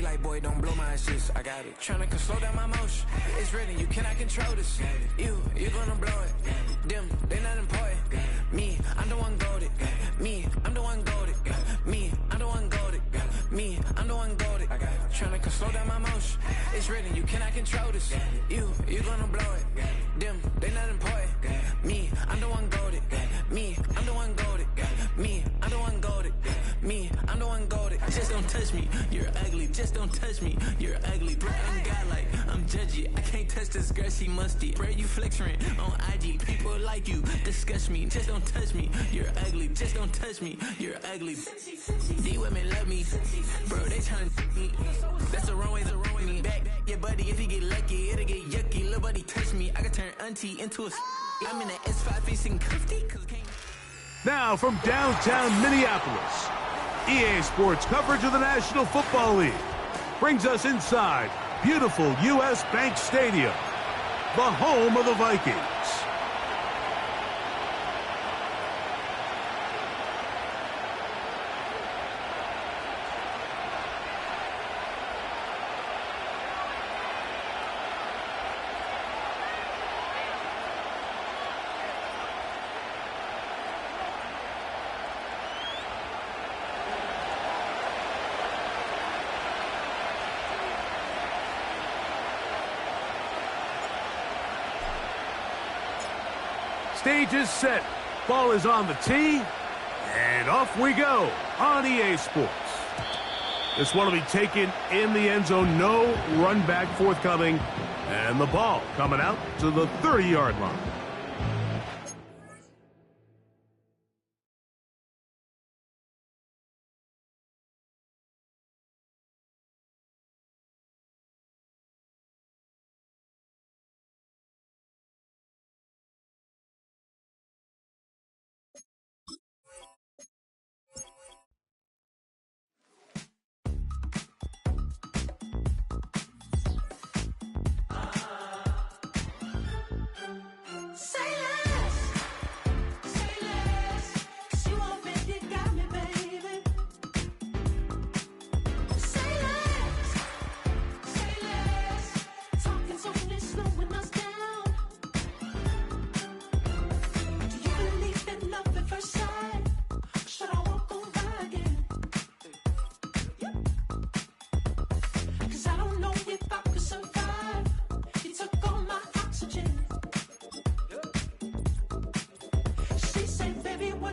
like, boy, don't blow my assist. I got it. Tryna slow down my motion. It's written, you cannot control this. You gonna blow it. Them, they not important. Me, I'm the one goated. Me, I'm the one goated. Me, I'm the one goated. Me, I'm the one goated. Tryna slow down my motion. It's written, you cannot control this. You gonna blow it. Them, they not important. Me, I'm the one goated. Me, I'm the one goated. Me, I'm the one goated. Me, I'm the one goated. Just don't touch me, you're ugly. Just don't touch me, you're ugly. Bro, I'm godlike, I'm judgy. I can't touch this girl, she musty. Bro, you flexing on IG. People like you disgust me. Just don't touch me, you're ugly. Just don't touch me, you're ugly. These women love me, bro, they tryna me. That's the wrong way, me back. Yeah, buddy, if you get lucky, it'll get yucky. Little buddy touch me, I can turn auntie into a. I'm in an S5 facing cuffy, cause I can't. Now from downtown Minneapolis, EA Sports coverage of the National Football League brings us inside beautiful U.S. Bank Stadium, the home of the Vikings. Stage is set. Ball is on the tee. And off we go on EA Sports. This one will be taken in the end zone. No run back forthcoming. And the ball coming out to the 30-yard line.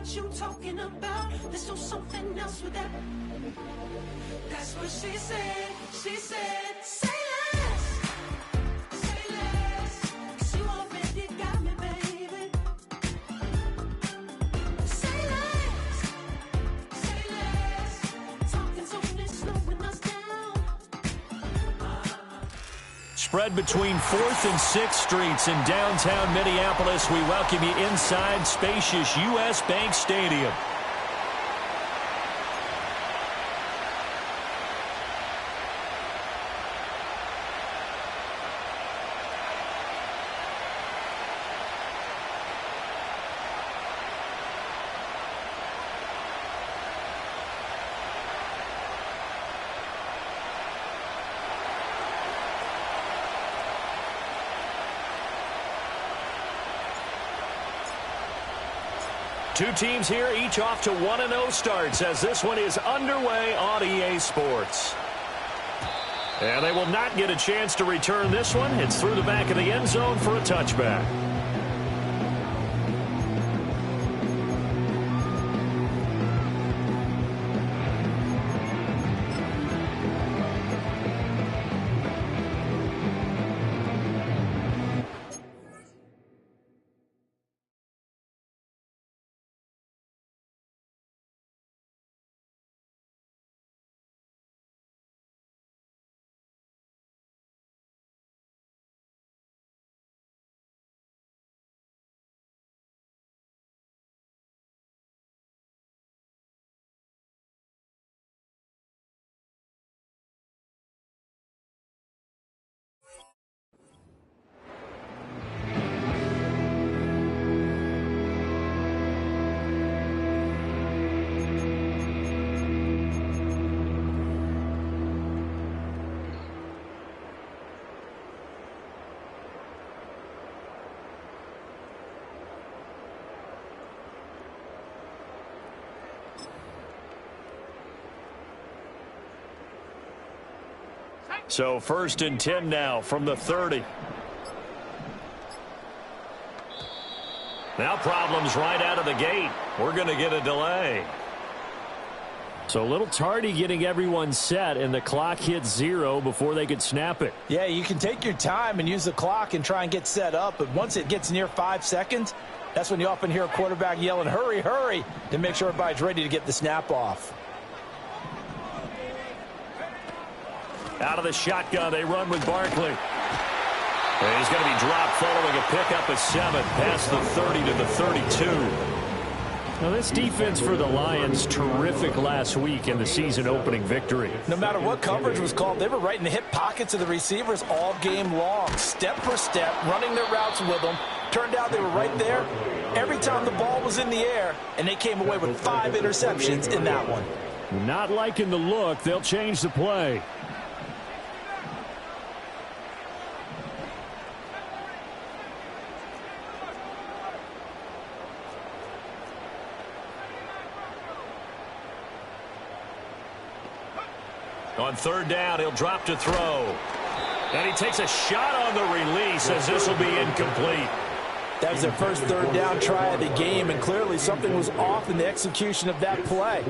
You talking about? Let's do something else with that. That's what she said. She said, say less. Say less. 'Cause you already got me, baby. Say less. Say less. Talking's only slowing us down. Spread between 4th and 6th Streets in downtown Minneapolis. We welcome you inside spacious U.S. Bank Stadium. Two teams here, each off to 1-0 starts as this one is underway on EA Sports. And they will not get a chance to return this one. It's through the back of the end zone for a touchback. So 1st and 10 now from the 30. Now problems right out of the gate. We're going to get a delay. So a little tardy getting everyone set, and the clock hits 0 before they could snap it. Yeah, you can take your time and use the clock and try and get set up, but once it gets near 5 seconds, that's when you often hear a quarterback yelling, hurry, hurry, to make sure everybody's ready to get the snap off. Out of the shotgun, they run with Barkley. And he's going to be dropped following a pickup of 7 past the 30 to the 32. Now, this defense for the Lions, terrific last week in the season-opening victory. No matter what coverage was called, they were right in the hip pockets of the receivers all game long, step for step, running their routes with them. Turned out they were right there every time the ball was in the air, and they came away with 5 interceptions in that one. Not liking the look. They'll change the play. On 3rd down, he'll drop to throw. And he takes a shot on the release as this will be incomplete. That was their first 3rd down try of the game, and clearly something was off in the execution of that play.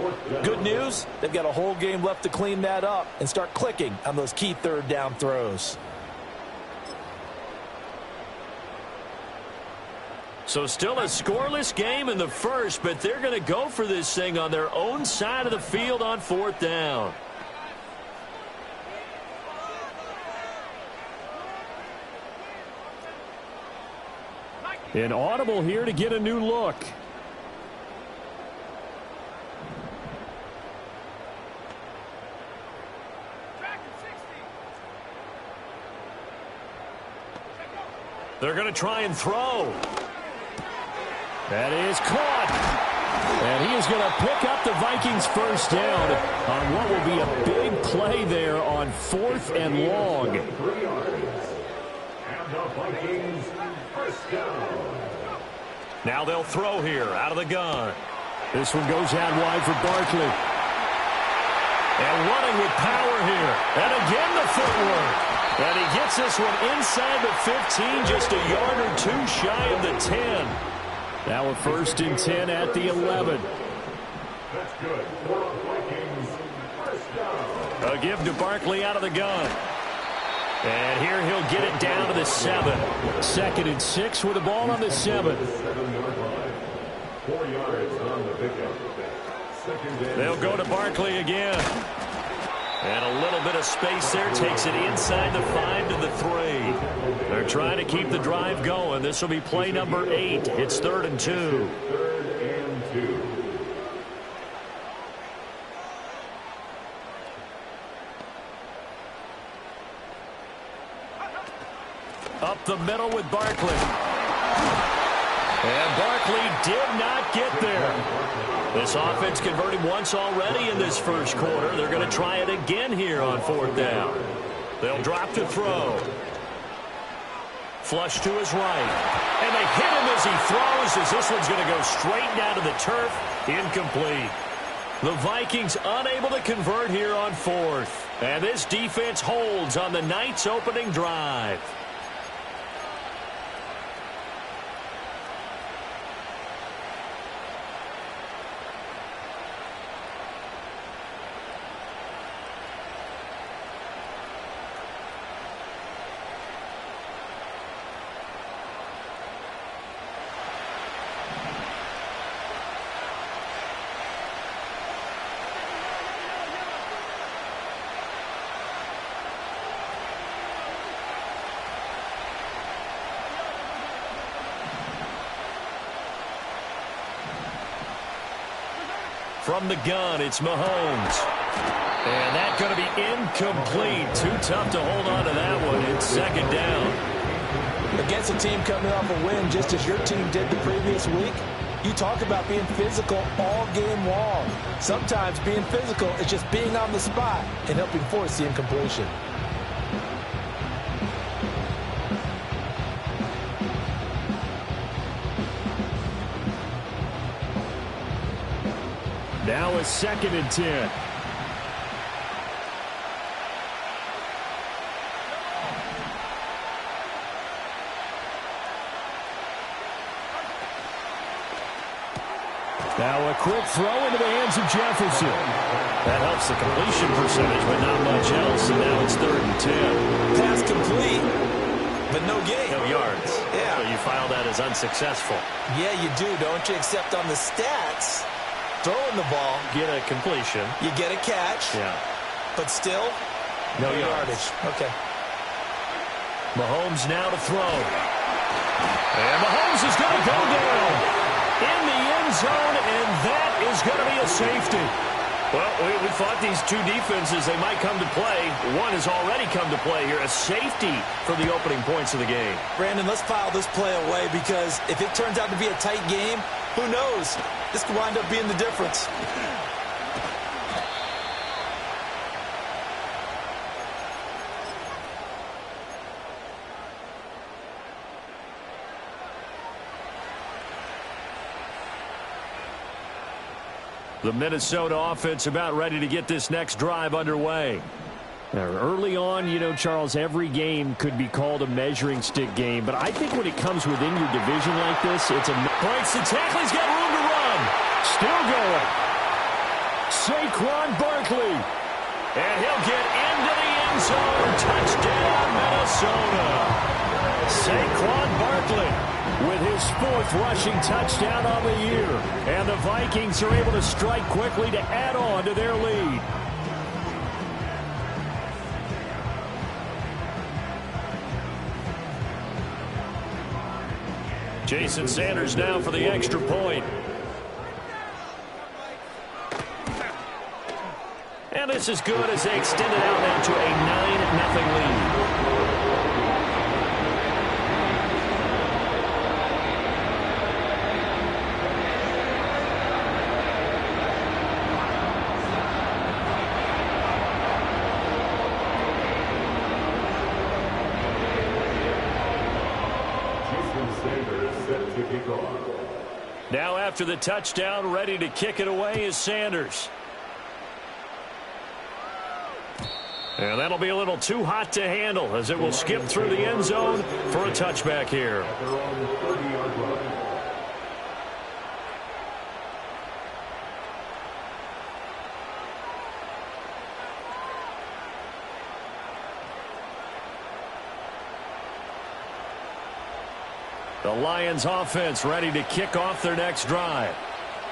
Good news, they've got a whole game left to clean that up and start clicking on those key 3rd down throws. So still a scoreless game in the first, but they're going to go for this thing on their own side of the field on 4th down. An audible here to get a new look. They're going to try and throw. That is caught. And he is going to pick up the Vikings' first down on what will be a big play there on 4th and long. And the Vikings first down. Now they'll throw here out of the gun. This one goes out wide for Barkley. And running with power here. And again the footwork. And he gets this one inside the 15, just a yard or 2 shy of the 10. Now a 1st and 10 at the 11. That's good. For the Vikings first down. A give to Barkley out of the gun. And here he'll get it down to the 7. 2nd and 6 with the ball on the 7. 4 yards on the pickup. They'll go to Barkley again. And a little bit of space there takes it inside the 5 to the 3. They're trying to keep the drive going. This will be play number 8. It's 3rd and 2. 3rd and 2. Up the middle with Barkley. And Barkley did not get there. This offense converted once already in this first quarter. They're going to try it again here on 4th down. They'll drop to throw. Flush to his right. And they hit him as he throws, as this one's going to go straight down to the turf. Incomplete. The Vikings unable to convert here on 4th. And this defense holds on the night's opening drive. From the gun, it's Mahomes. And that's going to be incomplete. Too tough to hold on to that one. It's 2nd down. Against a team coming off a win, just as your team did the previous week, you talk about being physical all game long. Sometimes being physical is just being on the spot and helping force the incompletion. Now a 2nd and 10. Now a quick throw into the hands of Jefferson. That helps the completion percentage, but not much else, and now it's 3rd and 10. Pass complete, but no gain. No yards. Yeah. So you file that as unsuccessful. Yeah, you do, don't you? Except on the stats, throwing the ball, Get a completion. you get a catch, Yeah. but still, No yardage. Okay. Mahomes now to throw. And Mahomes is going to go down in the end zone, and that is going to be a safety. Well, we thought these two defenses, they might come to play. One has already come to play here, a safety for the opening points of the game. Brandon, let's file this play away because if it turns out to be a tight game, who knows? This could wind up being the difference. The Minnesota offense about ready to get this next drive underway. Now, early on, you know, Charles, every game could be called a measuring stick game, but I think when it comes within your division like this, it's a... Breaks the tackle, he's got room to run. Still going. Saquon Barkley. And he'll get into the end zone. Touchdown, Minnesota. Saquon Barkley with his 4th rushing touchdown on the year. And the Vikings are able to strike quickly to add on to their lead. Jason Sanders now for the extra point. And this is good as they extend it out now to a 9-0 lead. Now after the touchdown, ready to kick it away is Sanders. And that'll be a little too hot to handle as it will skip through the end zone for a touchback here. The Lions offense ready to kick off their next drive.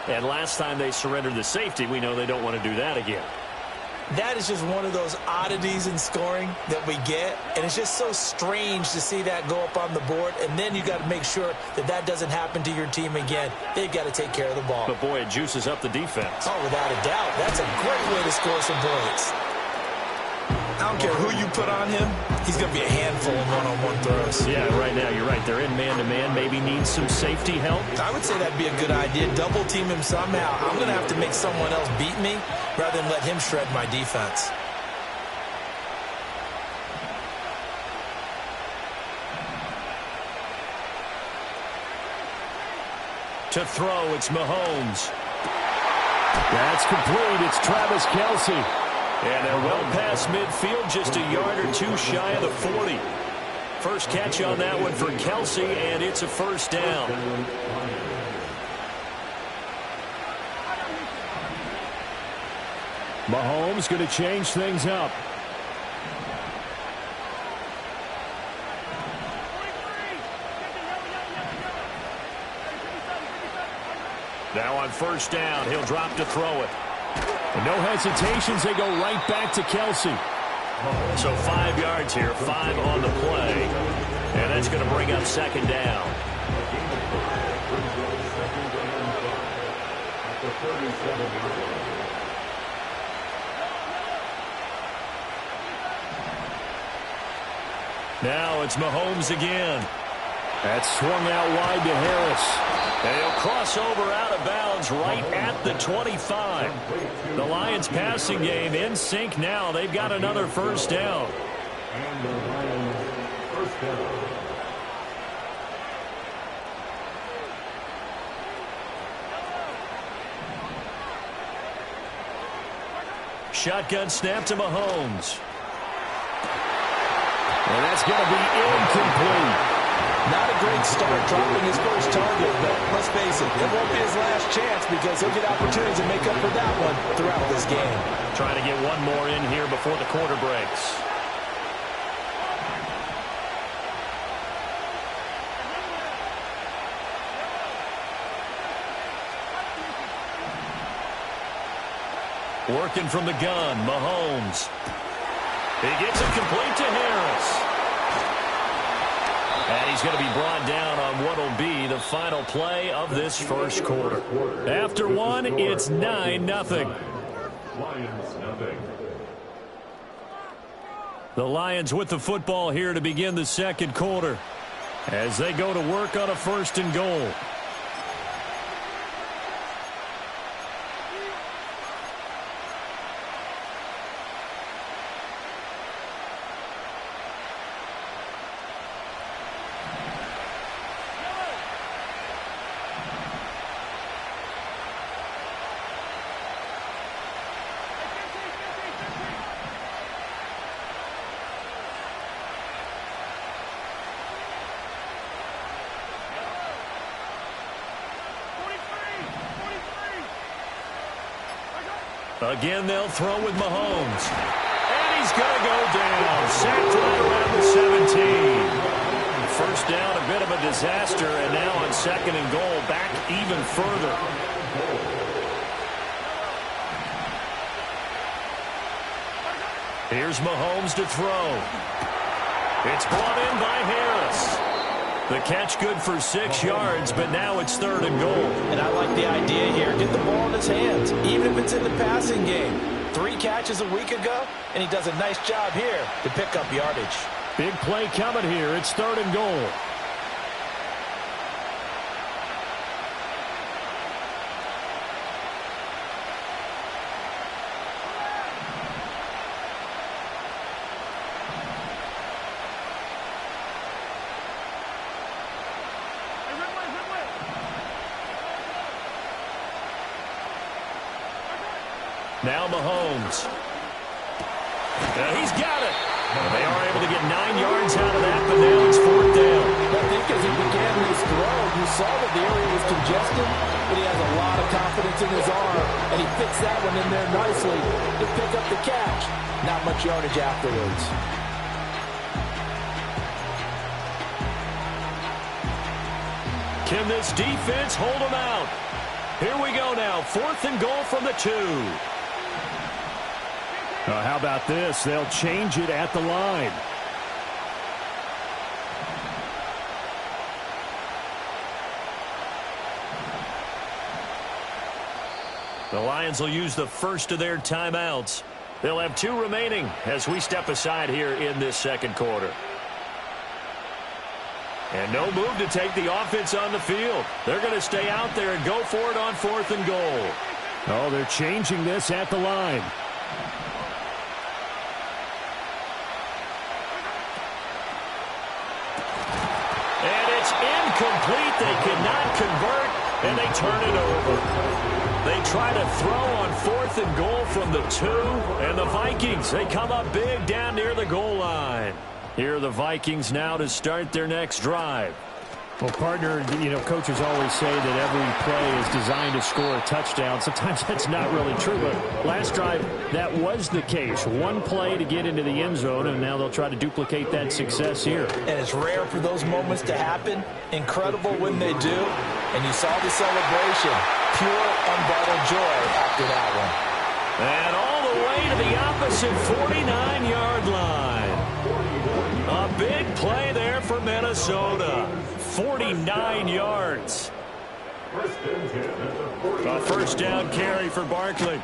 And last time they surrendered the safety, we know they don't want to do that again. That is just one of those oddities in scoring that we get, and it's just so strange to see that go up on the board, and then you got to make sure that that doesn't happen to your team again. They've got to take care of the ball. But boy, it juices up the defense. Oh, without a doubt. That's a great way to score some points. I don't care who you put on him, he's going to be a handful in one-on-one throws. Yeah, right now you're right. They're in man-to-man, maybe needs some safety help. I would say that'd be a good idea. Double team him somehow. I'm going to have to make someone else beat me rather than let him shred my defense. To throw, it's Mahomes. That's complete. It's Travis Kelce. And they're well past midfield, just a yard or two shy of the 40. First catch on that one for Kelce, and it's a first down. Mahomes going to change things up. Now on first down, he'll drop to throw it. And no hesitations, they go right back to Kelce. So 5 yards here, 5 on the play. And that's going to bring up second down. Now it's Mahomes again. That's swung out wide to Harris. And he'll cross over out of bounds right at the 25. The Lions passing game in sync now. They've got another first down. And the Lions first down. Shotgun snap to Mahomes. And that's going to be incomplete. Not a great start dropping his first target, but let's face it, it won't be his last chance because he'll get opportunities to make up for that one throughout this game. Trying to get one more in here before the quarter breaks. Working from the gun, Mahomes. He gets it complete to Harris. And he's going to be brought down on what will be the final play of this first quarter. After one, it's 9-0. The Lions with the football here to begin the second quarter as they go to work on a 1st and goal. Again, they'll throw with Mahomes. And he's going to go down. Sacked right around the 17. First down, a bit of a disaster, and now on 2nd and goal, back even further. Here's Mahomes to throw. It's brought in by Harris. The catch good for 6 yards, but now it's 3rd and goal. And I like the idea here. Get the ball in his hands, even if it's in the passing game. 3 catches a week ago, and he does a nice job here to pick up yardage. Big play coming here. It's 3rd and goal. Now Mahomes. He's got it. They are able to get 9 yards out of that, but now it's 4th down. I think as he began this throw, you saw that the area was congested, but he has a lot of confidence in his arm, and he fits that one in there nicely to pick up the catch. Not much yardage afterwards. Can this defense hold him out? Here we go now. 4th and goal from the 2. How about this? They'll change it at the line. The Lions will use the first of their timeouts. They'll have 2 remaining as we step aside here in this second quarter. And no move to take the offense on the field. They're going to stay out there and go for it on 4th and goal. Oh, they're changing this at the line. Incomplete. They cannot convert, and they turn it over. They try to throw on 4th and goal from the 2, and the Vikings, they come up big down near the goal line. Here are the Vikings now to start their next drive. Well, partner, coaches always say that every play is designed to score a touchdown. Sometimes that's not really true, but last drive, that was the case. 1 play to get into the end zone, and now they'll try to duplicate that success here. And it's rare for those moments to happen. Incredible when they do. And you saw the celebration. Pure, unbridled joy after that one. And all the way to the opposite 49-yard line. A big play there for Minnesota. 49 yards. A first down carry for Barkley.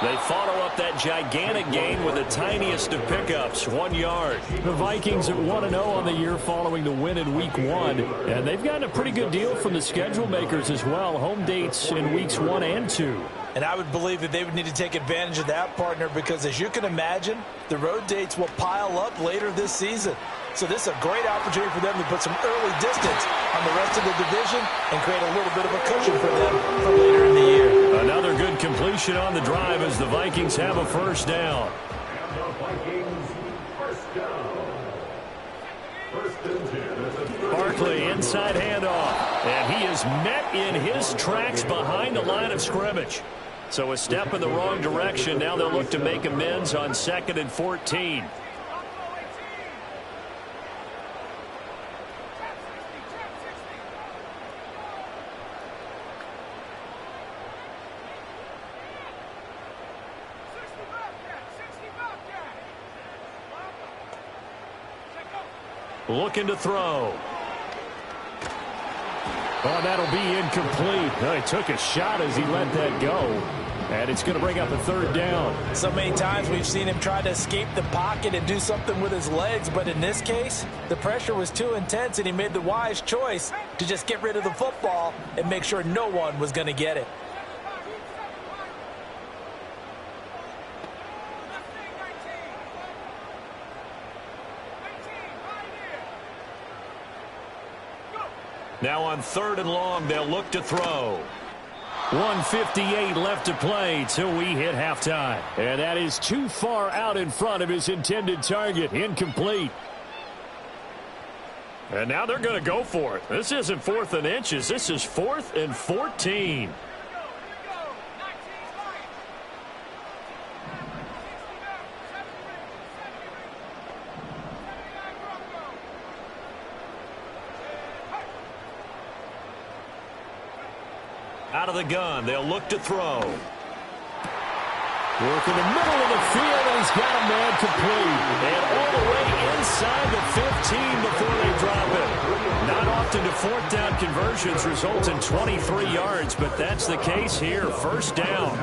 They follow up that gigantic gain with the tiniest of pickups, 1 yard. The Vikings at 1-0 on the year following the win in Week 1. And they've gotten a pretty good deal from the schedule makers as well. Home dates in Weeks 1 and 2. And I would believe that they would need to take advantage of that, partner, because as you can imagine, the road dates will pile up later this season. So this is a great opportunity for them to put some early distance on the rest of the division and create a little bit of a cushion for them for later in the year. Another good completion on the drive as the Vikings have a first down. Barkley inside handoff. And he is met in his tracks behind the line of scrimmage. So a step in the wrong direction. Now they'll look to make amends on 2nd and 14. Looking to throw. Oh, that'll be incomplete. He took a shot as he let that go. And it's going to bring up a 3rd down. So many times we've seen him try to escape the pocket and do something with his legs. But in this case, the pressure was too intense, and he made the wise choice to just get rid of the football and make sure no one was going to get it. Now on 3rd and long, they'll look to throw. 1:58 left to play till we hit halftime. And that is too far out in front of his intended target. Incomplete. And now they're going to go for it. This isn't 4th and inches. This is 4th and 14. Out of the gun, they'll look to throw. Work in the middle of the field, and he's got a man complete. And all the way inside the 15 before they drop it. Not often do 4th down conversions result in 23 yards, but that's the case here. 1st down.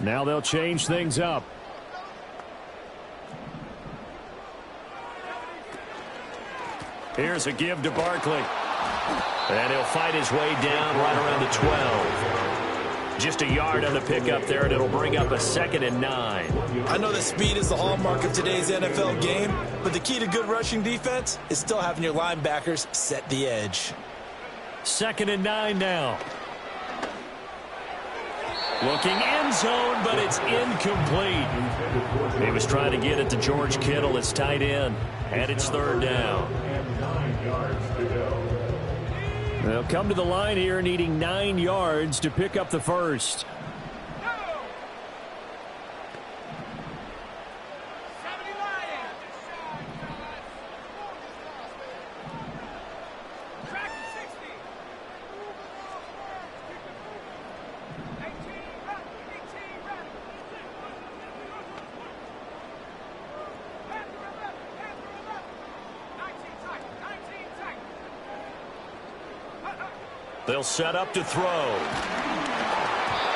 Now they'll change things up. Here's a give to Barkley. And he'll fight his way down right around the 12. Just a yard on the pickup there, and it'll bring up a 2nd and 9. I know that speed is the hallmark of today's NFL game, but the key to good rushing defense is still having your linebackers set the edge. 2nd and 9 now. Looking end zone, but it's incomplete. He was trying to get it to George Kittle, his tight end, and it's 3rd down. They'll come to the line here needing 9 yards to pick up the 1st. They'll set up to throw.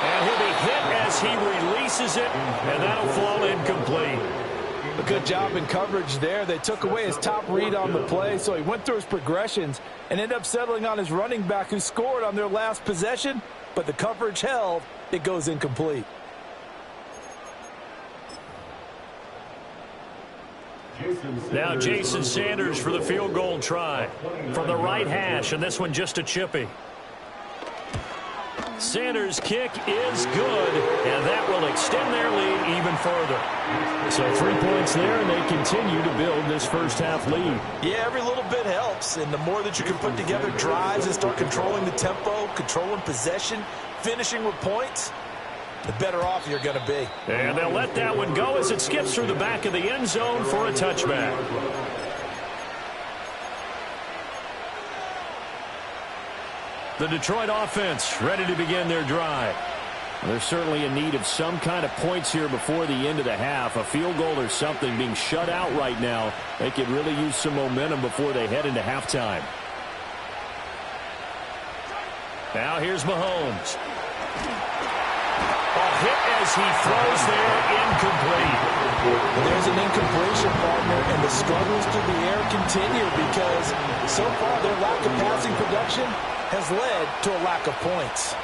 And he'll be hit as he releases it, and that'll fall incomplete. A good job in coverage there. They took away his top read on the play, so he went through his progressions and ended up settling on his running back who scored on their last possession, but the coverage held. It goes incomplete. Now Jason Sanders for the field goal try from the right hash, and this one just a chippy. Sanders' kick is good, and that will extend their lead even further. So 3 points there, and they continue to build this first half lead. Yeah, every little bit helps, and the more that you can put together drives and start controlling the tempo, controlling possession, finishing with points, the better off you're going to be. And they'll let that one go as it skips through the back of the end zone for a touchback. The Detroit offense ready to begin their drive. They're certainly in need of some kind of points here before the end of the half. A field goal or something, being shut out right now. They could really use some momentum before they head into halftime. Now here's Mahomes. A hit as he throws there, incomplete. Well, there's an incompletion, partner, and the struggles through the air continue because so far their lack of passing production has led to a lack of points.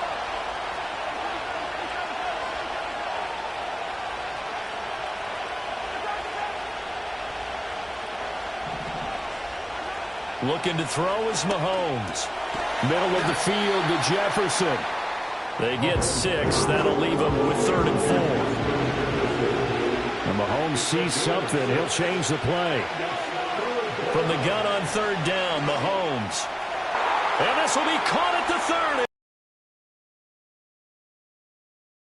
Looking to throw is Mahomes. Middle of the field to Jefferson. They get 6. That'll leave them with 3rd and 4. And Mahomes sees something. He'll change the play. From the gun on 3rd down, Mahomes. And this will be caught at the 30.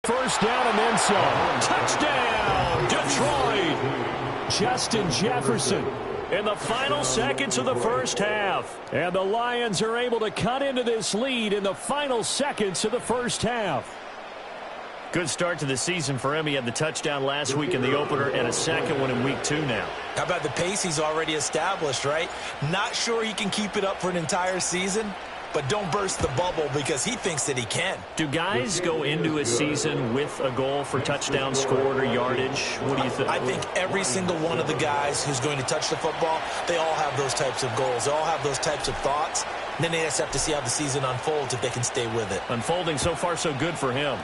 First down and then some. Touchdown, Detroit. Justin Jefferson in the final seconds of the first half. And the Lions are able to cut into this lead in the final seconds of the first half. Good start to the season for him. He had the touchdown last week in the opener and a second one in week 2 now. How about the pace he's already established, right? Not sure he can keep it up for an entire season, but don't burst the bubble because he thinks that he can. Do guys go into a season with a goal for touchdown scored or yardage? What do you think? I think every single one of the guys who's going to touch the football, they all have those types of goals. They all have those types of thoughts. And then they just have to see how the season unfolds if they can stay with it. Unfolding so far so good for him.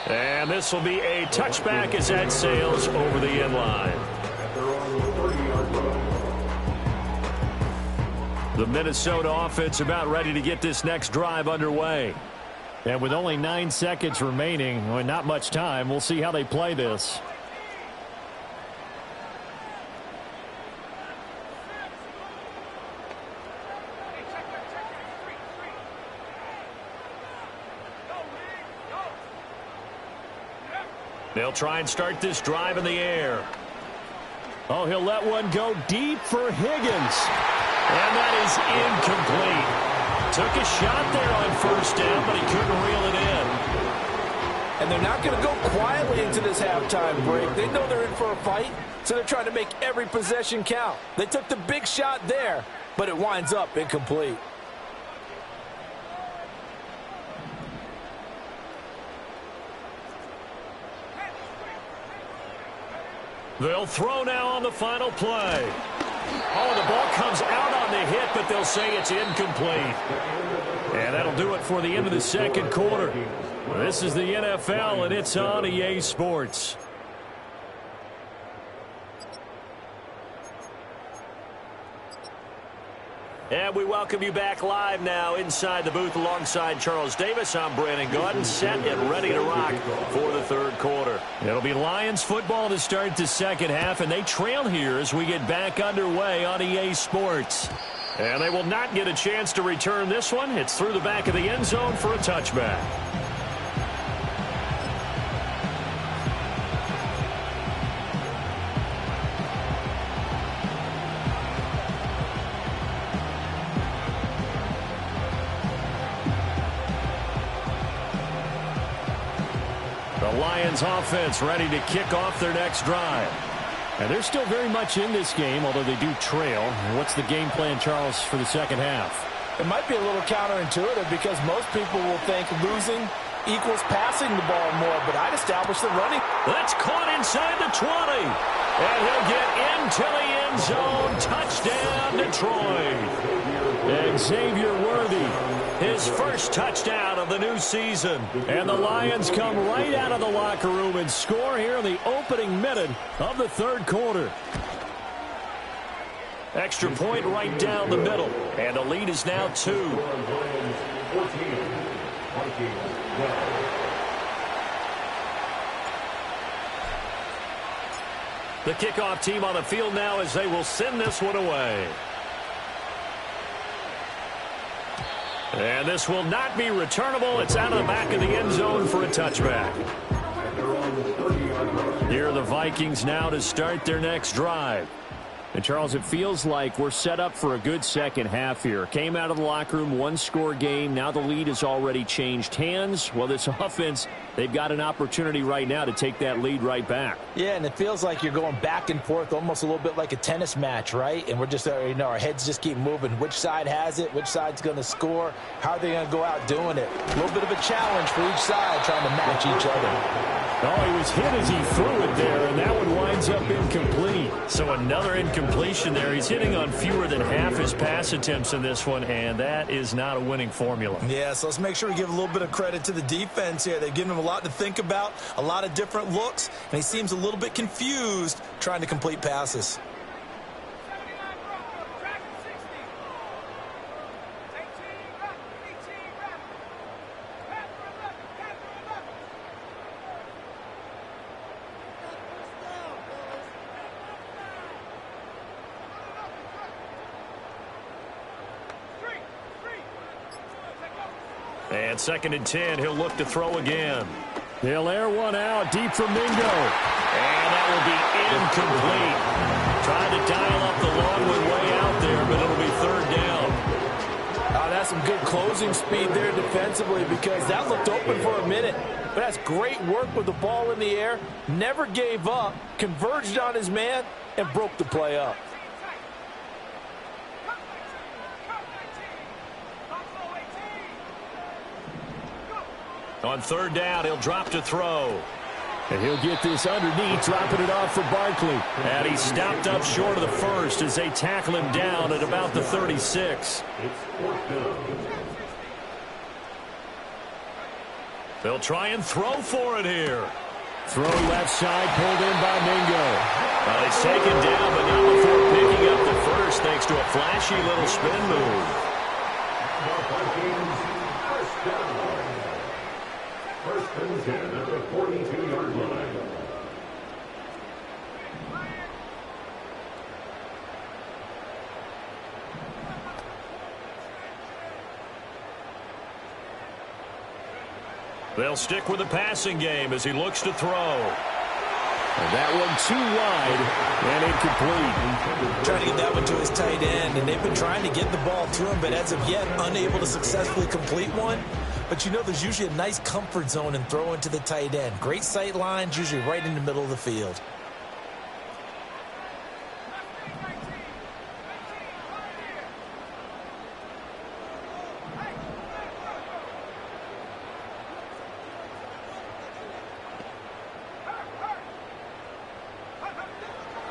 And this will be a touchback as that sails over the end line. The Minnesota offense about ready to get this next drive underway. And with only 9 seconds remaining, well, not much time, we'll see how they play this. They'll try and start this drive in the air. Oh, he'll let one go deep for Higgins. And that is incomplete. Took a shot there on first down, but he couldn't reel it in. And they're not going to go quietly into this halftime break. They know they're in for a fight, so they're trying to make every possession count. They took the big shot there, but it winds up incomplete. They'll throw now on the final play. Oh, the ball comes out on the hit, but they'll say it's incomplete. And that'll do it for the end of the second quarter. This is the NFL, and it's on EA Sports. And we welcome you back live now inside the booth alongside Charles Davis. I'm Brandon Gaudin, set and ready to rock for the third quarter. It'll be Lions football to start the second half, and they trail here as we get back underway on EA Sports. And they will not get a chance to return this one. It's through the back of the end zone for a touchback. Lions offense ready to kick off their next drive. And they're still very much in this game, although they do trail. What's the game plan, Charles, for the second half? It might be a little counterintuitive because most people will think losing equals passing the ball more, but I'd establish the running. That's caught inside the 20. And he'll get into the end zone. Touchdown, Detroit. And Xavier Worthy, his first touchdown of the new season. And the Lions come right out of the locker room and score here in the opening minute of the third quarter. Extra point right down the middle. And the lead is now 2. The kickoff team on the field now as they will send this one away. And this will not be returnable. It's out of the back of the end zone for a touchback. Here are the Vikings now to start their next drive. And, Charles, it feels like we're set up for a good second half here. Came out of the locker room, one-score game. Now the lead has already changed hands. Well, this offense, they've got an opportunity right now to take that lead right back. Yeah, and it feels like you're going back and forth almost a little bit like a tennis match, right? And we're just, our heads just keep moving. Which side has it? Which side's going to score? How are they going to go out doing it? A little bit of a challenge for each side trying to match each other. Oh, he was hit as he threw it there, and that one winds up incomplete. So another incompletion there. He's hitting on fewer than half his pass attempts in this one, and that is not a winning formula. Yeah, so let's make sure we give a little bit of credit to the defense here. They've given him a lot to think about, a lot of different looks, and he seems a little bit confused trying to complete passes. And 2nd and 10, he'll look to throw again. They'll air one out deep for Mingo. And that will be incomplete. Trying to dial up the long one way out there, but it'll be 3rd down. That's some good closing speed there defensively because that looked open for a minute. But that's great work with the ball in the air. Never gave up, converged on his man, and broke the play up. On 3rd down, he'll drop to throw. And he'll get this underneath, dropping it off for Barkley. And he stopped up short of the first as they tackle him down at about the 36. They'll try and throw for it here. Throw left side, pulled in by Mingo. Well, he's taken down, but not before picking up the first thanks to a flashy little spin move. First and 10 at the 42-yard line. They'll stick with the passing game as he looks to throw. And that one too wide and incomplete. Trying to get that one to his tight end, and they've been trying to get the ball to him, but as of yet, unable to successfully complete one. But you know there's usually a nice comfort zone in throwing to the tight end. Great sight lines, usually right in the middle of the field.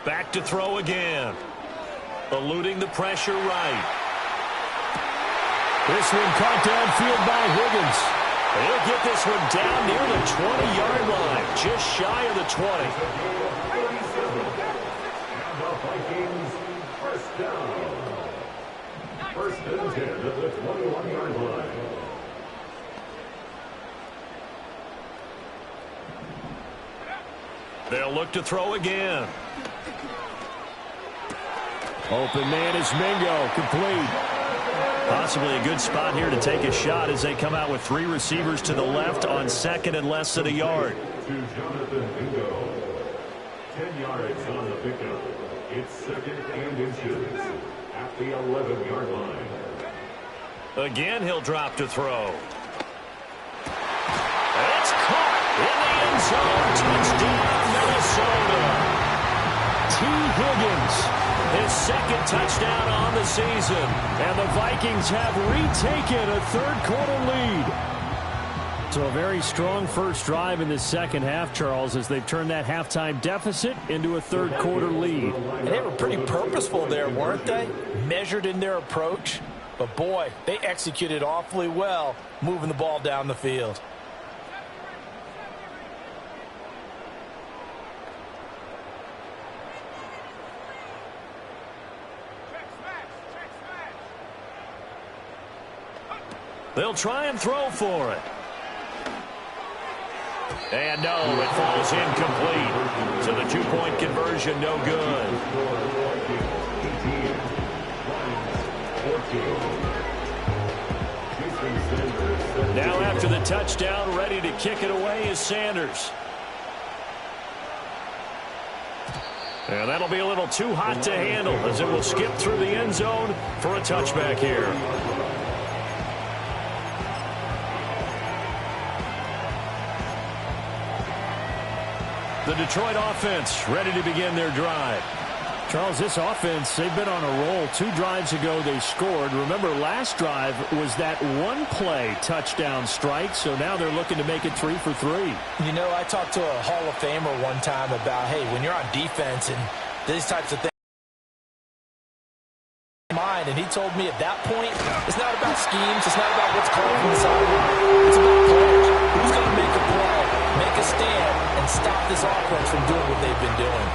Back to throw again. Eluding the pressure right. This one caught downfield by Higgins. He'll get this one down near the 20-yard line, just shy of the 20. First down. First and 10 at the 21-yard line. They'll look to throw again. Open man is Mingo, complete. Possibly a good spot here to take a shot as they come out with 3 receivers to the left on 2nd and less than a yard. To Jonathan Mingo. 10 yards on the pickup. It's 2nd and inches at the 11-yard line. Again, he'll drop to throw. It's caught in the end zone. Touchdown, Minnesota. T. Higgins. His 2nd touchdown on the season. And the Vikings have retaken a 3rd quarter lead. So a very strong first drive in the second half, Charles, as they've turned that halftime deficit into a 3rd quarter lead. And they were pretty purposeful there, weren't they? Measured in their approach. But boy, they executed awfully well, moving the ball down the field. They'll try and throw for it. And no, it falls incomplete. So the 2-point conversion, no good. Now after the touchdown, ready to kick it away is Sanders. And that'll be a little too hot to handle as it will skip through the end zone for a touchback here. The Detroit offense ready to begin their drive. Charles, this offense, they've been on a roll. 2 drives ago, they scored. Remember, last drive was that one-play touchdown strike, so now they're looking to make it 3 for 3. You know, I talked to a Hall of Famer one time about, hey, when you're on defense and these types of things, and he told me at that point, it's not about schemes, it's not about what's called from the sideline. It's about players. Who's going to make a play, make a stand, and stop this offense from doing what they've been doing?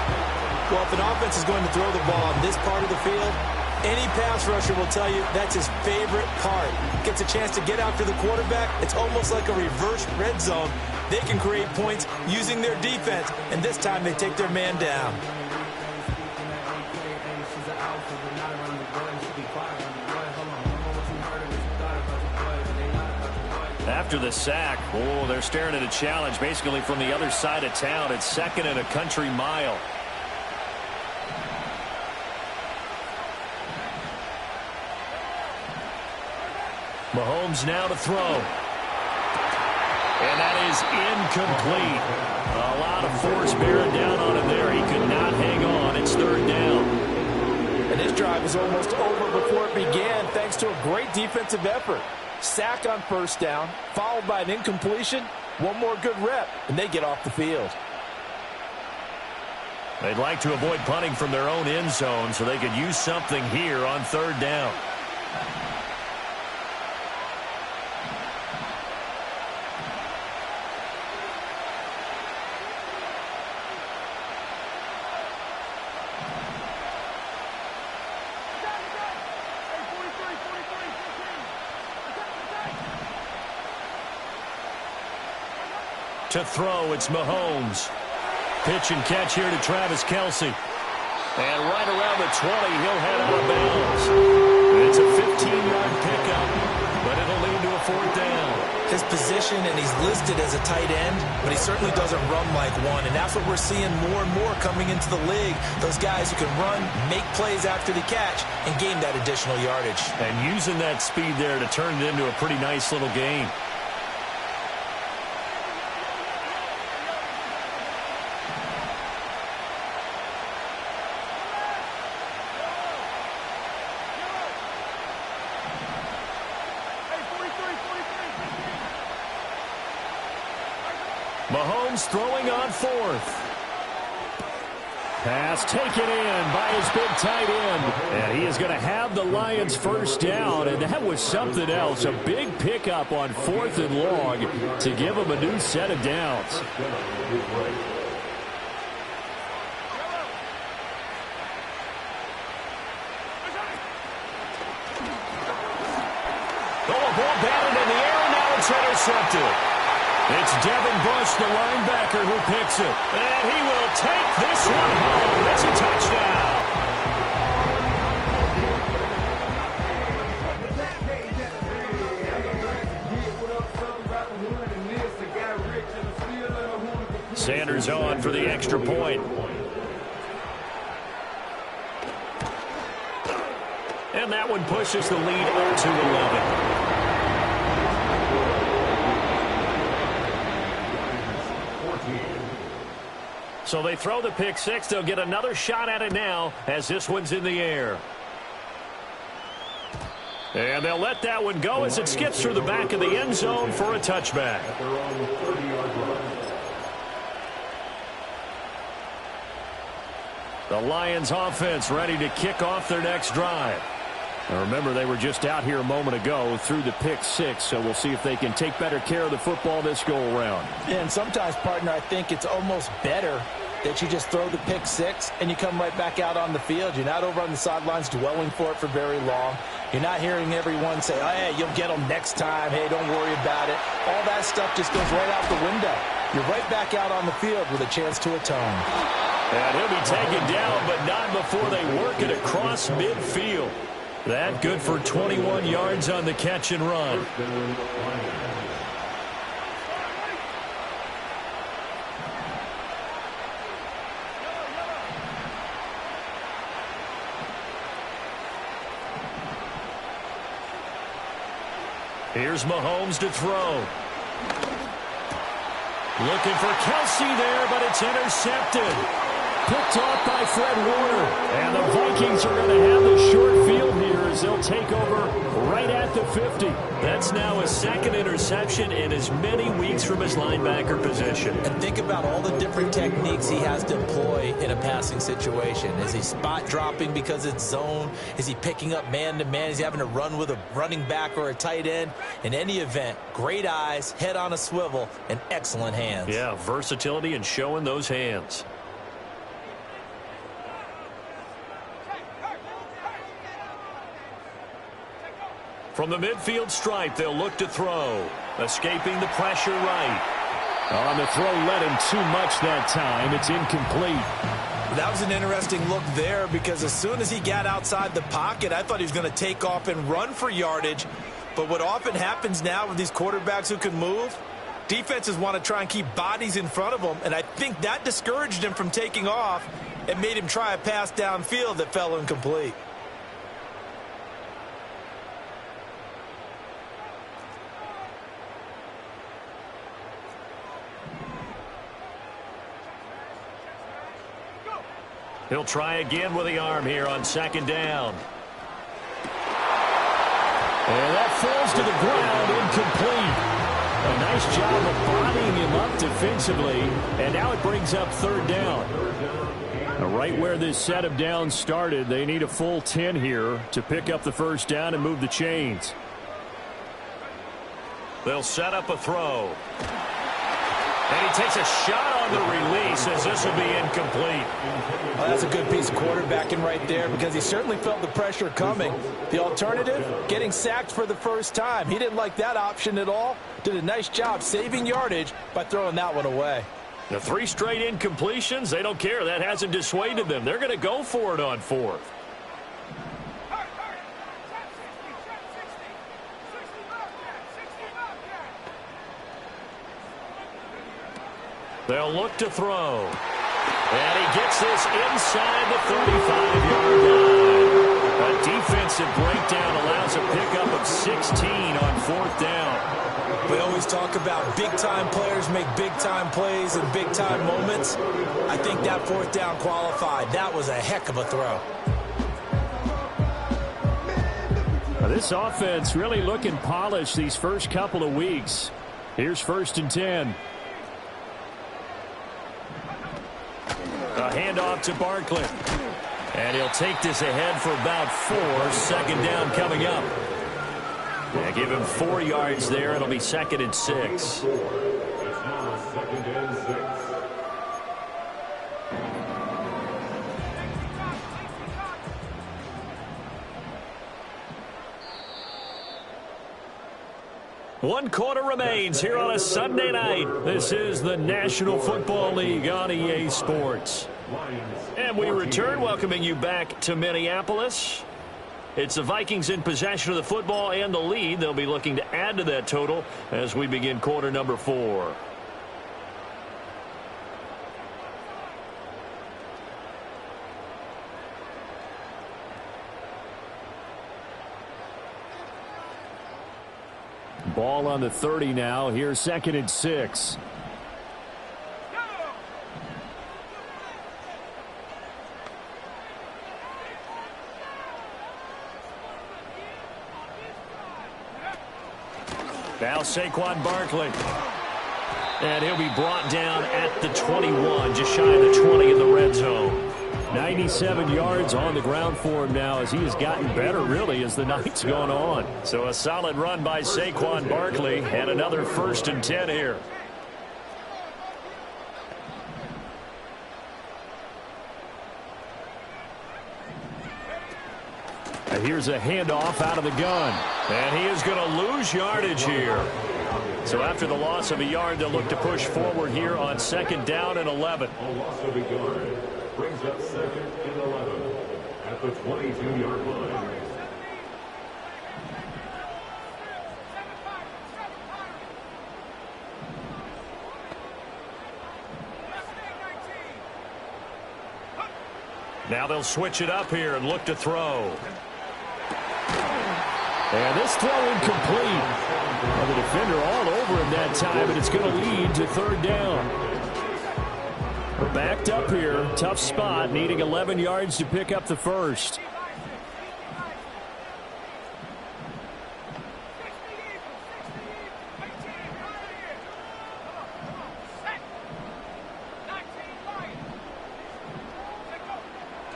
Well, if an offense is going to throw the ball on this part of the field, any pass rusher will tell you that's his favorite part. Gets a chance to get after the quarterback. It's almost like a reverse red zone. They can create points using their defense, and this time they take their man down. after the sack. Oh, they're staring at a challenge basically from the other side of town. It's 2nd and a country mile. Mahomes now to throw. And that is incomplete. A lot of force bearing down on him there. He could not hang on. It's 3rd down. And this drive was almost over before it began thanks to a great defensive effort. Sack on 1st down, followed by an incompletion. One more good rep, and they get off the field. They'd like to avoid punting from their own end zone so they could use something here on 3rd down. To throw, it's Mahomes. Pitch and catch here to Travis Kelce. And right around the 20, he'll head out of bounds. It's a 15-yard pickup, but it'll lead to a 4th down. His position, and he's listed as a tight end, but he certainly doesn't run like one, and that's what we're seeing more and more coming into the league. Those guys who can run, make plays after the catch, and gain that additional yardage. And using that speed there to turn it into a pretty nice little game. Mahomes throwing on 4th. Pass taken in by his big tight end. And he is going to have the Lions 1st down. And that was something else. A big pickup on 4th and long to give him a new set of downs. Oh, ball batted in the air, and now it's intercepted. It's Devin Bush, the linebacker, who picks it. And he will take this one home. It's a touchdown. Sanders on for the extra point. And that one pushes the lead up to 11. So they throw the pick six. They'll get another shot at it now as this one's in the air. And they'll let that one go as it skips through the back of the end zone for a touchback. The Lions offense ready to kick off their next drive. Now remember, they were just out here a moment ago through the pick six, so we'll see if they can take better care of the football this go-around. Yeah, and sometimes, partner, I think it's almost better that you just throw the pick six and you come right back out on the field. You're not over on the sidelines dwelling for it for very long. You're not hearing everyone say, oh, hey, you'll get them next time. Hey, don't worry about it. All that stuff just goes right out the window. You're right back out on the field with a chance to atone. And he'll be taken down, but not before they work it across midfield. That good for 21 yards on the catch and run. Here's Mahomes to throw. Looking for Kelce there, but it's intercepted. Picked off by Fred Warner. And the Vikings are going to have the short field here as they'll take over right at the 50. That's now his second interception in as many weeks from his linebacker position. And think about all the different techniques he has to employ in a passing situation. Is he spot dropping because it's zone? Is he picking up man-to-man? Is he having to run with a running back or a tight end? In any event, great eyes, head on a swivel, and excellent hands. Yeah, versatility and showing those hands. From the midfield stripe, they'll look to throw. Escaping the pressure right. On the throw, let him too much that time. It's incomplete. That was an interesting look there because as soon as he got outside the pocket, I thought he was going to take off and run for yardage. But what often happens now with these quarterbacks who can move, defenses want to try and keep bodies in front of them, and I think that discouraged him from taking off and made him try a pass downfield that fell incomplete. He'll try again with the arm here on second down. And that falls to the ground, incomplete. A nice job of bodying him up defensively, and now it brings up third down. Right where this set of downs started, they need a full 10 here to pick up the first down and move the chains. They'll set up a throw. And he takes a shot on the release as this will be incomplete. Well, that's a good piece of quarterbacking right there because he certainly felt the pressure coming. The alternative, getting sacked for the first time. He didn't like that option at all. Did a nice job saving yardage by throwing that one away. The 3 straight incompletions, they don't care. That hasn't dissuaded them. They're going to go for it on fourth. They'll look to throw. And he gets this inside the 35-yard line. A defensive breakdown allows a pickup of 16 on fourth down. We always talk about big-time players make big-time plays in big-time moments. I think that fourth down qualified. That was a heck of a throw. This offense really looking polished these first couple of weeks. Here's first and 10. A handoff to Barkley. And he'll take this ahead for about 4. Second down coming up. Yeah, give him 4 yards there. It'll be second and 6. It's now second and 6. One quarter remains here on a Sunday night. This is the National Football League on EA Sports. And we return, welcoming you back to Minneapolis. It's the Vikings in possession of the football and the lead. They'll be looking to add to that total as we begin quarter number 4. Ball on the 30 now. Here's second and 6. Now Saquon Barkley. And he'll be brought down at the 21, just shy of the 20 in the red zone. 97 yards on the ground for him now as he has gotten better, really, as the night's gone on. So a solid run by Saquon Barkley and another first and 10 here. And here's a handoff out of the gun. And he is going to lose yardage here. So after the loss of a yard, they'll look to push forward here on second down and 11. A loss of a yard brings up second and 11 at the 22-yard line. Now they'll switch it up here and look to throw. And this throw incomplete. Well, the defender all over him that time, but it's going to lead to third down. We're backed up here. Tough spot, needing 11 yards to pick up the first.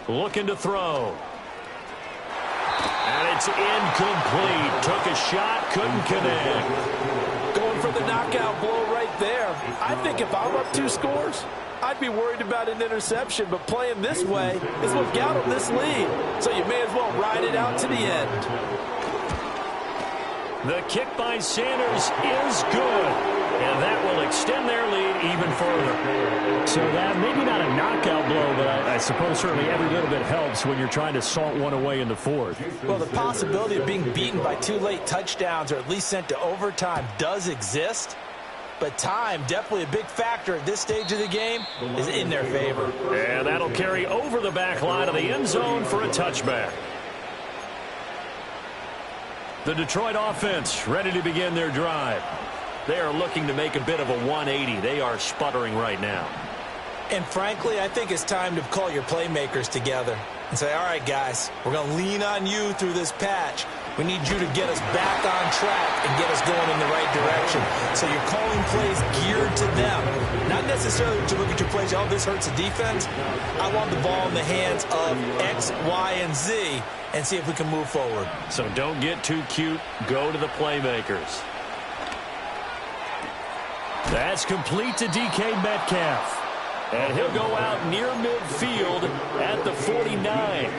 Looking to throw. And it's incomplete. Took a shot, couldn't connect. Going for the knockout blow right there. I think if I'm up 2 scores, I'd be worried about an interception, but playing this way is what got him this lead. So you may as well ride it out to the end. The kick by Sanders is good. And that will extend their lead even further. So that maybe not a knockout blow, but I suppose certainly every little bit helps when you're trying to salt one away in the fourth. Well, the possibility of being beaten by 2 late touchdowns or at least sent to overtime does exist. But time, definitely a big factor at this stage of the game, is in their favor. And that'll carry over the back line of the end zone for a touchback. The Detroit offense ready to begin their drive. They are looking to make a bit of a 180. They are sputtering right now. And frankly, I think it's time to call your playmakers together and say, all right, guys, we're going to lean on you through this patch. We need you to get us back on track and get us going in the right direction. So you're calling plays geared to them. Not necessarily to look at your plays, oh, this hurts the defense. I want the ball in the hands of X, Y, and Z and see if we can move forward. So don't get too cute. Go to the playmakers. That's complete to DK Metcalf. And he'll go out near midfield at the 49.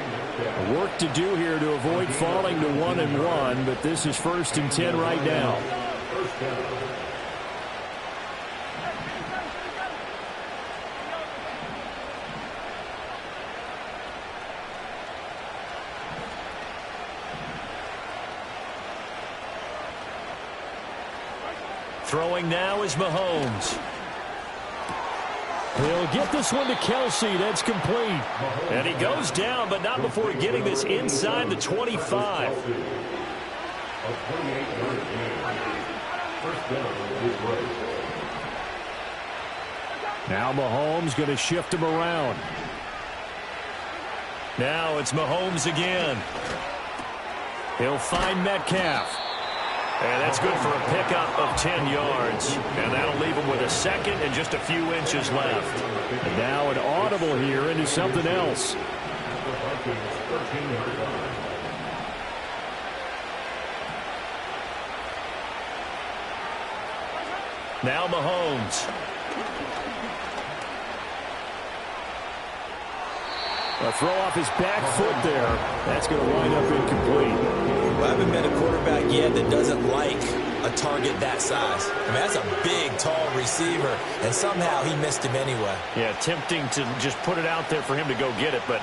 Work to do here to avoid falling to 1-1, but this is 1st and 10 right now. Throwing now is Mahomes. He'll get this one to Kelsey. That's complete. And he goes down, but not before getting this inside the 25. Now Mahomes going to shift him around. Now it's Mahomes again. He'll find Metcalf. And that's good for a pickup of 10 yards. And that'll leave him with a second and just a few inches left. And now an audible here into something else. Now Mahomes. A throw off his back foot there. That's going to wind up incomplete. Well, I haven't met a quarterback yet that doesn't like a target that size. I mean, that's a big, tall receiver, and somehow he missed him anyway. Yeah, tempting to just put it out there for him to go get it, but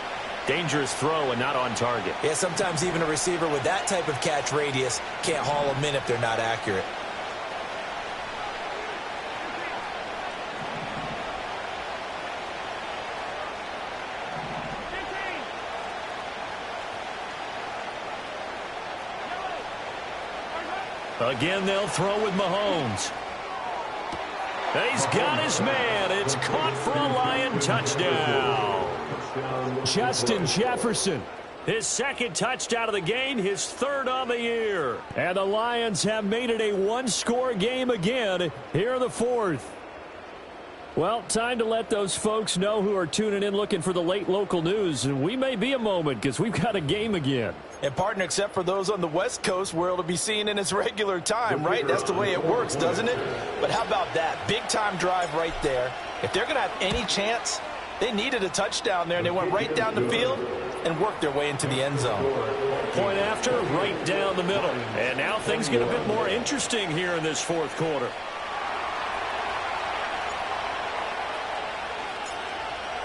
dangerous throw and not on target. Yeah, sometimes even a receiver with that type of catch radius can't haul them in if they're not accurate. Again, they'll throw with Mahomes. And he's got his man. It's caught for a Lion touchdown. Justin Jefferson. His second touchdown of the game, his third on the year. And the Lions have made it a one-score game again here in the fourth. Well, time to let those folks know who are tuning in looking for the late local news. And we may be a moment because we've got a game again. And, partner, except for those on the West Coast where it'll be seen in its regular time, right? That's the way it works, doesn't it? But how about that? Big-time drive right there. If they're going to have any chance, they needed a touchdown there, and they went right down the field and worked their way into the end zone. Point after, right down the middle. And now things get a bit more interesting here in this fourth quarter.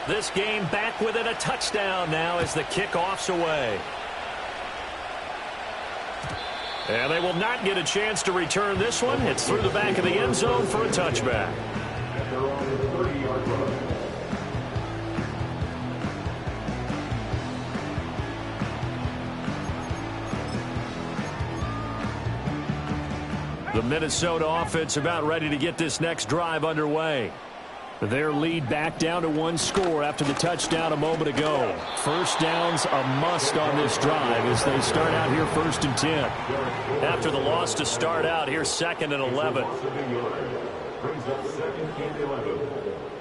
This game back within a touchdown now as the kickoff's away. And they will not get a chance to return this one. It's through the back of the end zone for a touchback. And they're on the 30-yard line. The Minnesota offense about ready to get this next drive underway. Their lead back down to one score after the touchdown a moment ago. First down's a must on this drive as they start out here 1st and 10. After the loss to start out, here's 2nd and 11. Brings up 2nd and 11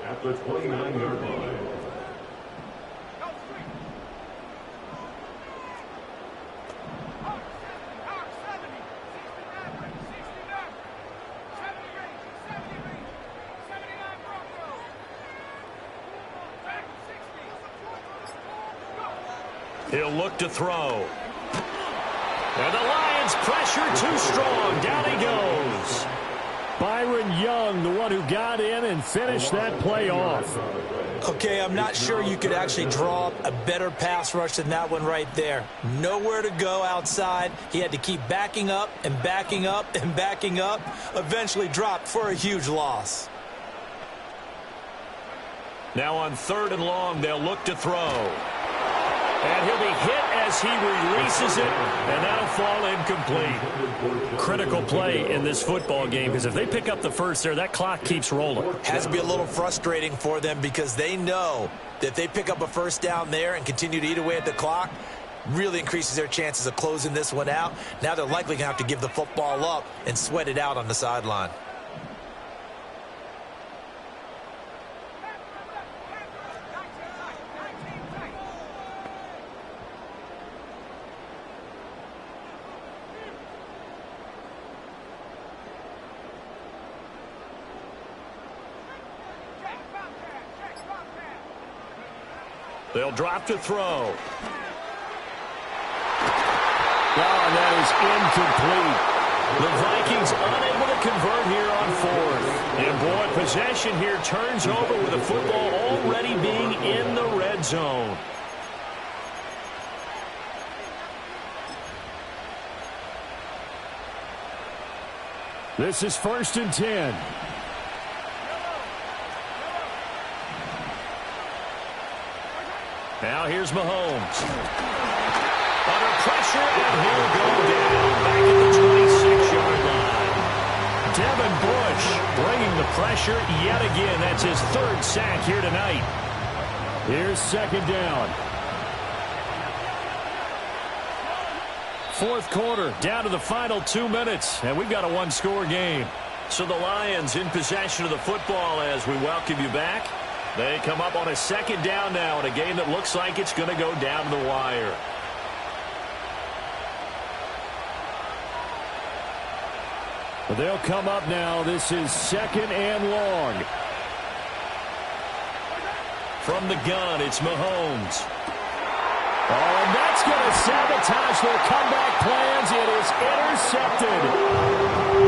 at the 29-yard line. He'll look to throw. And the Lions pressure too strong. Down he goes. Byron Young, the one who got in and finished that play off. Okay, I'm not sure you could actually draw up a better pass rush than that one right there. Nowhere to go outside. He had to keep backing up and backing up and backing up. Eventually dropped for a huge loss. Now on 3rd and long, they'll look to throw. And he'll be hit as he releases it, and that'll fall incomplete. Critical play in this football game, because if they pick up the first there, that clock keeps rolling. Has to be a little frustrating for them because they know that if they pick up a first down there and continue to eat away at the clock, really increases their chances of closing this one out. Now they're likely going to have to give the football up and sweat it out on the sideline. They'll drop to throw. Oh, and that is incomplete. The Vikings unable to convert here on 4th. And boy, possession here turns over with the football already being in the red zone. This is 1st and 10. Now here's Mahomes. Under pressure, and he'll go down back at the 26-yard line. Devin Bush bringing the pressure yet again. That's his 3rd sack here tonight. Here's 2nd down. 4th quarter, down to the final 2 minutes, and we've got a one-score game. So the Lions in possession of the football as we welcome you back. They come up on a 2nd down now in a game that looks like it's going to go down to the wire. They'll come up now. This is 2nd and long. From the gun, it's Mahomes. Oh, and that's going to sabotage their comeback plans. It is intercepted.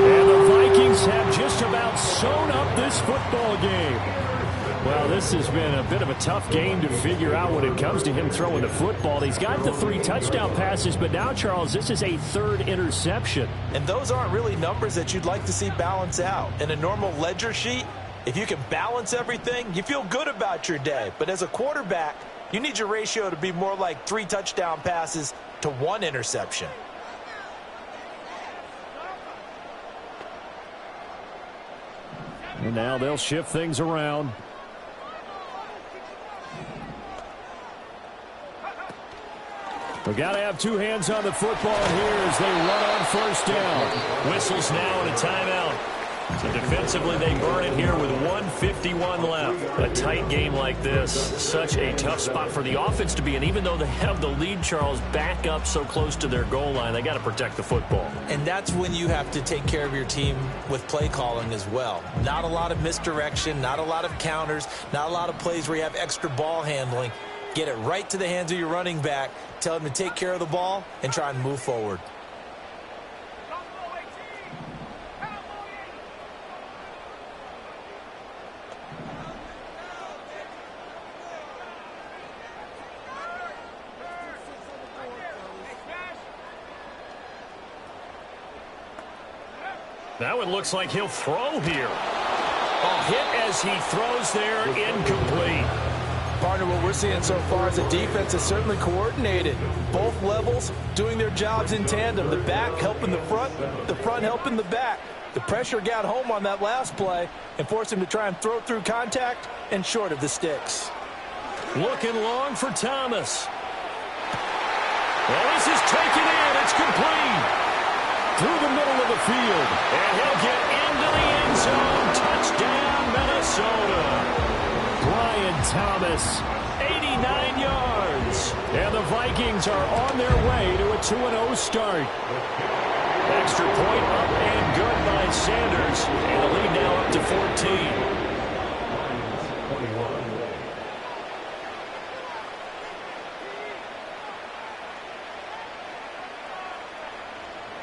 And the Vikings have just about sewn up this football game. Well, this has been a bit of a tough game to figure out when it comes to him throwing the football. He's got the 3 touchdown passes, but now, Charles, this is a 3rd interception. And those aren't really numbers that you'd like to see balance out. In a normal ledger sheet, if you can balance everything, you feel good about your day. But as a quarterback, you need your ratio to be more like 3 touchdown passes to 1 interception. And now they'll shift things around. We've got to have 2 hands on the football here as they run on 1st down. Whistles now and a timeout. So defensively, they burn it here with 1:51 left. A tight game like this, such a tough spot for the offense to be in. Even though they have the lead, Charles, back up so close to their goal line, they got to protect the football. And that's when you have to take care of your team with play calling as well. Not a lot of misdirection, not a lot of counters, not a lot of plays where you have extra ball handling. Get it right to the hands of your running back, tell him to take care of the ball, and try and move forward. Now it looks like he'll throw here. A hit as he throws there, incomplete. Partner, what we're seeing so far is the defense is certainly coordinated. Both levels doing their jobs in tandem. The back helping the front helping the back. The pressure got home on that last play and forced him to try and throw through contact and short of the sticks. Looking long for Thomas. Well, this is taken in. It's complete. Through the middle of the field. And he'll get into the end zone. Touchdown, Minnesota. Brian Thomas, 89 yards. And the Vikings are on their way to a 2-0 start. Extra point up and good by Sanders. And the lead now up to 14.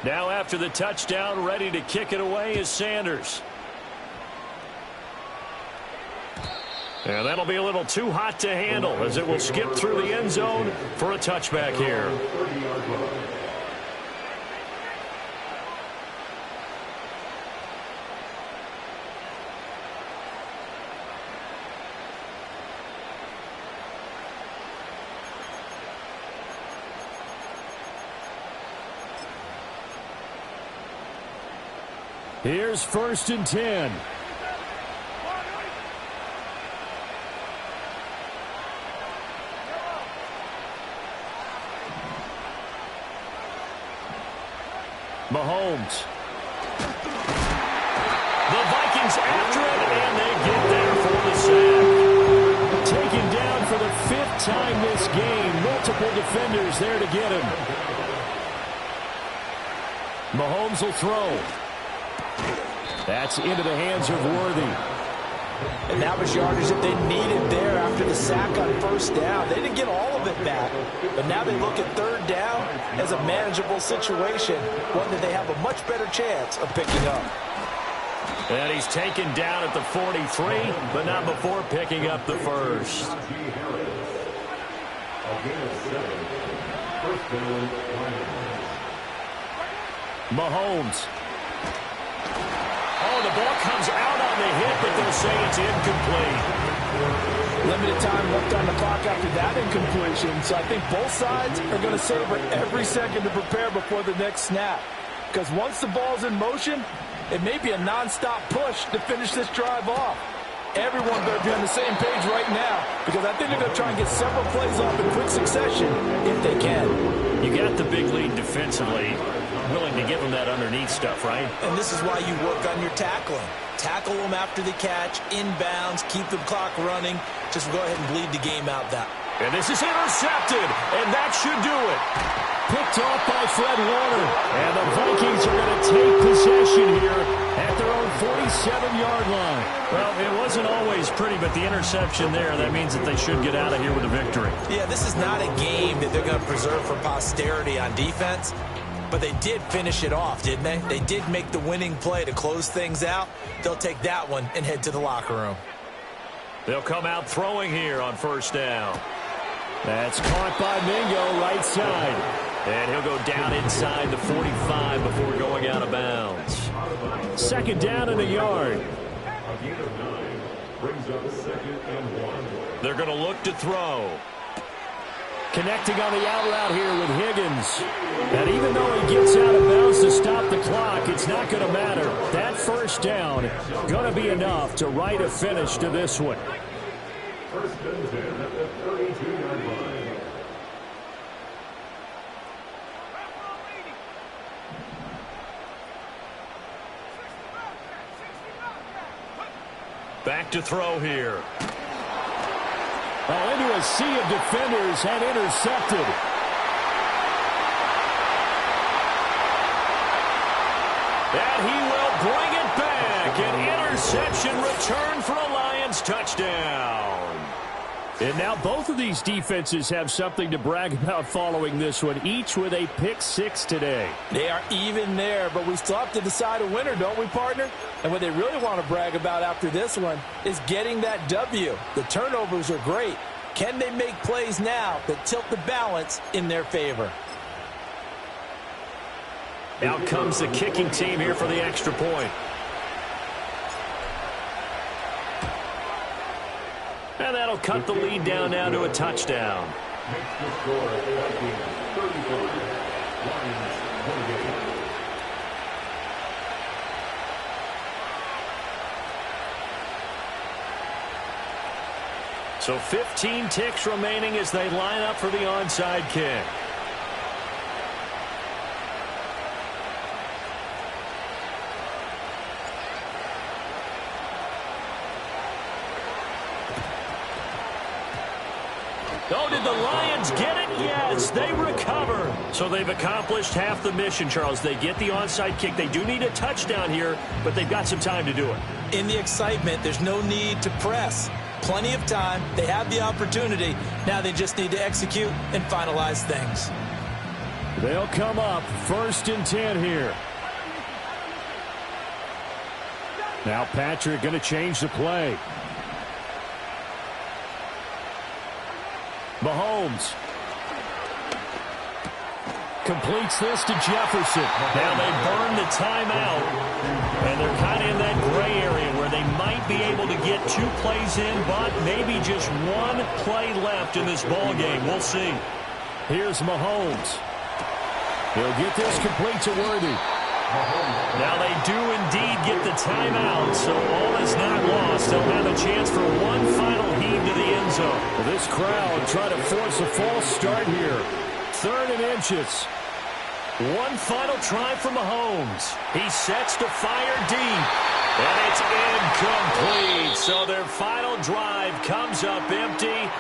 Now after the touchdown, ready to kick it away is Sanders. And that'll be a little too hot to handle as it will skip through the end zone for a touchback here. Here's 1st and 10. Mahomes. The Vikings after it, and they get there for the sack. Taken down for the 5th time this game. Multiple defenders there to get him. Mahomes will throw. That's into the hands of Worthy. And that was yardage that they needed there after the sack on 1st down. They didn't get all of it back, but now they look at 3rd down as a manageable situation, one that they have a much better chance of picking up. And he's taken down at the 43, but not before picking up the first. Mahomes. Oh, the ball comes out on the hit, but they'll say it's incomplete. Limited time left on the clock after that incompletion, so I think both sides are going to savor every second to prepare before the next snap. Because once the ball's in motion, it may be a non-stop push to finish this drive off. Everyone better be on the same page right now, because I think they're going to try and get several plays off in quick succession if they can. You got the big lead defensively. Willing to give them that underneath stuff, right? And this is why you work on your tackling. Tackle them after the catch, inbounds, keep the clock running. Just go ahead and bleed the game out that. And this is intercepted, and that should do it. Picked off by Fred Warner. And the Vikings are going to take possession here at their own 47-yard line. Well, it wasn't always pretty, but the interception there, that means that they should get out of here with a victory. Yeah, this is not a game that they're going to preserve for posterity on defense. But they did finish it off, didn't they? They did make the winning play to close things out. They'll take that one and head to the locker room. They'll come out throwing here on 1st down. That's caught by Mingo, right side. And he'll go down inside the 45 before going out of bounds. 2nd down and a yard. A gain of 9 brings up 2nd and 1. They're going to look to throw. Connecting on the out route here with Higgins. And even though he gets out of bounds to stop the clock, it's not going to matter. That 1st down going to be enough to write a finish to this one. 1st and 10 at the 32-yard line. Back to throw here. Well, into a sea of defenders and intercepted. And he will bring it back. An interception return for a Lions touchdown. And now both of these defenses have something to brag about following this one, each with a pick 6 today. They are even there, but we still have to decide a winner, don't we, partner? And what they really want to brag about after this one is getting that W. The turnovers are great. Can they make plays now that tilt the balance in their favor? Out comes the kicking team here for the extra point. And that'll cut the lead down now to a touchdown. Makes the score Vikings 35, Lions 28. So 15 ticks remaining as they line up for the onside kick. Oh, did the Lions get it? Yes, they recover. So they've accomplished half the mission, Charles. They get the onside kick. They do need a touchdown here, but they've got some time to do it. In the excitement, there's no need to press. Plenty of time. They have the opportunity. Now they just need to execute and finalize things. They'll come up 1st and 10 here. Now Patrick going to change the play. Mahomes completes this to Jefferson. Now they burn the timeout, and they're kind of in that gray area where they might be able to get 2 plays in, but maybe just 1 play left in this ball game. We'll see. Here's Mahomes. He'll get this complete to Worthy. Now they do indeed get the timeout, so all is not lost. They'll have a chance for 1 final heave to the end zone. Well, this crowd trying to force a false start here. 3rd and inches. 1 final try for Mahomes. He sets to fire deep. And it's incomplete. So their final drive comes up empty.